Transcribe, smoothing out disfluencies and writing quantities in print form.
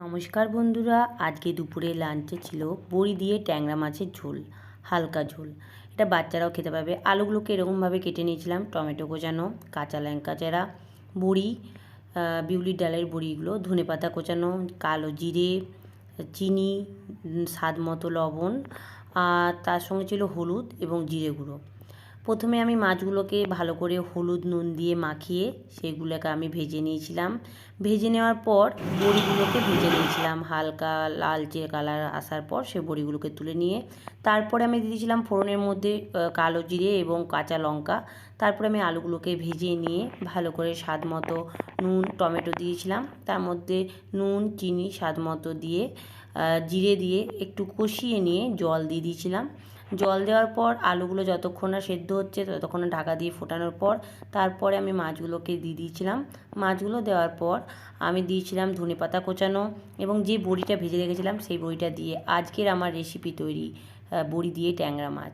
নমস্কার বন্ধুরা, আজকে দুপুরে লাঞ্চে ছিল বড়ি দিয়ে ট্যাংরা মাছের ঝোল, হালকা ঝোল। এটা বাচ্চারাও খেতে পারবে। আলুগুলোকে এরকমভাবে কেটে নিয়েছিলাম, টমেটো কোচানো, কাঁচা লঙ্কা চেরা, বড়ি, বিউলির ডালের বড়িগুলো, ধনেপাতা কোচানো, কালো জিরে, চিনি, স্বাদ মতো লবণ, আর তার সঙ্গে ছিল হলুদ এবং জিরে গুঁড়ো। প্রথমে আমি মাছগুলোকে ভালো করে হলুদ নুন দিয়ে মাখিয়ে সেগুলোকে আমি ভেজে নিয়েছিলাম। ভেজে নেওয়ার পর বড়িগুলোকে ভেজে নিয়েছিলাম, হালকা লালচে কালার আসার পর সে বড়িগুলোকে তুলে নিয়ে তারপরে আমি দিয়েছিলাম ফোড়নের মধ্যে কালো জিরে এবং কাঁচা লঙ্কা। তারপরে আমি আলুগুলোকে ভেজে নিয়ে ভালো করে স্বাদ মতো নুন, টমেটো দিয়েছিলাম, তার মধ্যে নুন চিনি স্বাদ মতো দিয়ে জিরে দিয়ে একটু কষিয়ে নিয়ে জল দিয়ে দিয়েছিলাম। জল দেওয়ার পর আলুগুলো যতক্ষণ না সেদ্ধ হচ্ছে ততক্ষণ ঢাকা দিয়ে ফোটানোর পর তারপরে আমি মাছগুলোকে দিয়ে দিয়েছিলাম। মাছগুলো দেওয়ার পর আমি দিয়েছিলাম ধনেপাতা কোচানো এবং যে বড়িটা ভেজে রেখেছিলাম সেই বড়িটা দিয়ে আজকের আমার রেসিপি তৈরি, বড়ি দিয়ে ট্যাংরা মাছ।